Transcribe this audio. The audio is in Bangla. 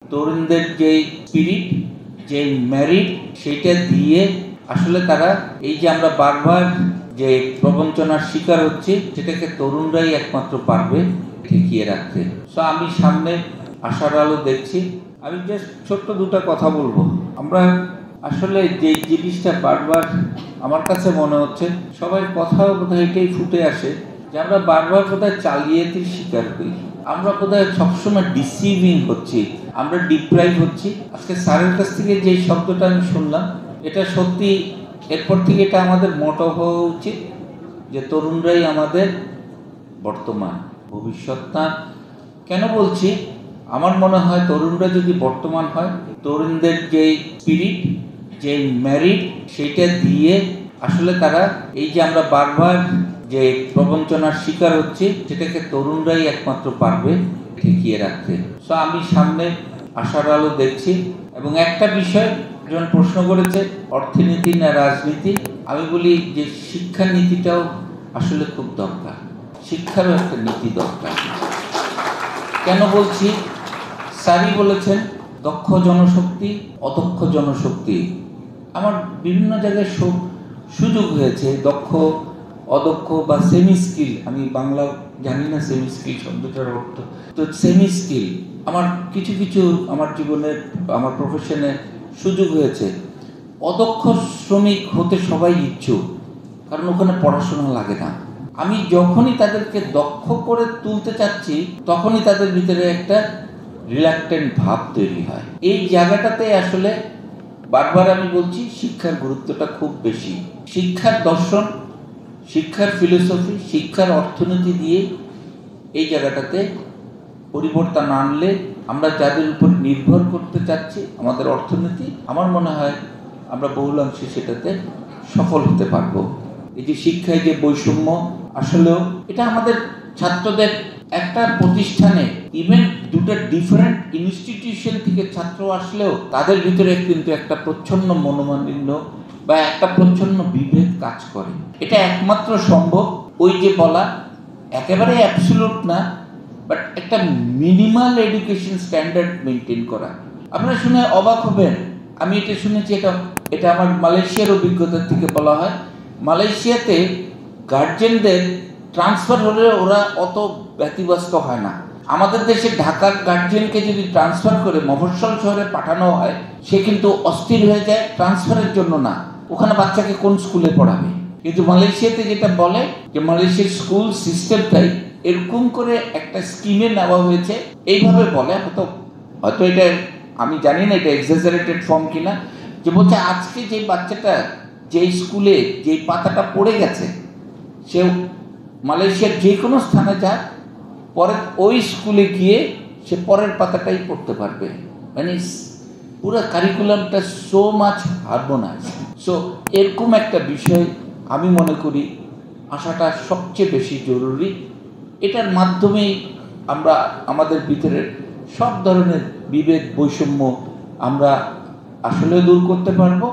তরুণদের যে স্পিরিট, যে মেরিট, সেটা দিয়ে আসলে তারা এই যে আমরা বারবার যে প্রবঞ্চনার শিকার হচ্ছে, সেটাকে তরুণরাই একমাত্র পারবে ঠেকিয়ে রাখতে। সো আমি সামনে আশার আলো দেখছি। আমি জাস্ট ছোট্ট দুটা কথা বলবো। আমরা আসলে যে জিনিসটা বারবার আমার কাছে মনে হচ্ছে, সবাই কথাও বোধহয় এটাই ফুটে আসে যে আমরা বারবার বোধহয় জালিয়াতির শিকার হই, আমরা বোধহয় সবসময় ডিসিভিং হচ্ছি, আমরা ডিপ্রাইভ হচ্ছি। আজকে স্যারের কাছ থেকে যে শব্দটা আমি শুনলাম, এটা সত্যি, এরপর থেকে এটা আমাদের মোটো হওয়া উচিত যে তরুণরাই আমাদের বর্তমান, ভবিষ্যৎ না। কেন বলছি? আমার মনে হয় তরুণরা যদি বর্তমান হয়, তরুণদের যে স্পিরিট, যে মেরিট, সেটা দিয়ে আসলে তারা এই যে আমরা বারবার যে প্রবঞ্চনার শিকার হচ্ছে, সেটাকে তরুণরাই একমাত্র পারবে ঠেকিয়ে রাখতে। সো আমি সামনে আশার আলো দেখছি। এবং একটা বিষয় একজন প্রশ্ন করেছে, অর্থনীতি না রাজনীতি। আমি বলি যে শিক্ষা নীতিটাও আসলে খুব দরকার, শিক্ষারও একটা নীতি দরকার। কেন বলছি? স্যারই বলেছেন দক্ষ জনশক্তি, অদক্ষ জনশক্তি। আমার বিভিন্ন জায়গায় সুযোগ হয়েছে দক্ষ, অদক্ষ বা সেমি স্কিল, আমি বাংলা জানি না সেমি স্কিল শব্দটার অর্থ, তো সেমি স্কিল আমার কিছু কিছু আমার জীবনের, আমার প্রফেশনে সুযোগ হয়েছে। অদক্ষ শ্রমিক হতে সবাই ইচ্ছুক, কারণ ওখানে পড়াশোনা লাগে না। আমি যখনই তাদেরকে দক্ষ করে তুলতে চাচ্ছি, তখনই তাদের ভিতরে একটা রিল্যাক্টেন্ট ভাব তৈরি হয়। এই জায়গাটাতে আসলে বারবার আমি বলছি শিক্ষার গুরুত্বটা খুব বেশি। শিক্ষার দর্শন, শিক্ষার ফিলোসফি, শিক্ষার অর্থনীতি দিয়ে এই জায়গাটাতে পরিবর্তন আনলে আমরা যাদের উপর নির্ভর করতে চাচ্ছি আমাদের অর্থনীতি, আমার মনে হয় আমরা বহুলাংশে সেটাতে সফল হতে পারবো। এই যে শিক্ষায় যে বৈষম্য, আসলেও এটা আমাদের ছাত্রদের একটা প্রতিষ্ঠানে, ইভেন দুটো ডিফারেন্ট ইনস্টিটিউশন থেকে ছাত্র আসলেও তাদের ভিতরে কিন্তু একটা প্রচ্ছন্ন মনোমালিন্য বা একটা প্রচ্ছন্ন বিভেদ কাজ করে। এটা একমাত্র সম্ভব ওই যে বলা, একেবারে অ্যাবসলিউট না, বাট একটা মিনিমাল এডুকেশন স্ট্যান্ডার্ড মেনটেন করা। আপনারা শুনে অবাক হবেন, আমি এটা শুনেছি, এটা আমার মালয়েশিয়ার অভিজ্ঞতা থেকে বলা হয়। মালয়েশিয়াতে গার্জেনদের ট্রান্সফার হলে ওরা অত ব্যতিব্যস্ত হয় না। আমাদের দেশে ঢাকার গার্জেনকে যদি ট্রান্সফার করে মফস্বল শহরে পাঠানো হয়, সে কিন্তু অস্থির হয়ে যায়, ট্রান্সফারের জন্য না, ওখানে বাচ্চাকে কোন স্কুলে পড়াবে। কিন্তু মালয়েশিয়াতে যেটা বলে যে মালয়েশিয়ার স্কুল সিস্টেমটাই এরকম করে একটা স্কিমে নেওয়া হয়েছে, এইভাবে বলে, হয়তো এটা আমি জানি না এটা এক্সাজারেটেড ফর্ম কিনা, যে বলছে আজকে যে বাচ্চাটা যেই স্কুলে যেই পাতাটা পড়ে গেছে, সে মালয়েশিয়ার যে কোনো স্থানে যাক, পরে ওই স্কুলে গিয়ে সে পরের পাতাটাই পড়তে পারবে। মানে পুরো কারিকুলামটা সো মাচ হারমোনাইজ। সো এরকম একটা বিষয় আমি মনে করি আসাটা সবচেয়ে বেশি জরুরি। এটার মাধ্যমেই আমরা আমাদের ভিতরের সব ধরনের বিভেদ, বৈষম্য আমরা আসলে দূর করতে পারবো।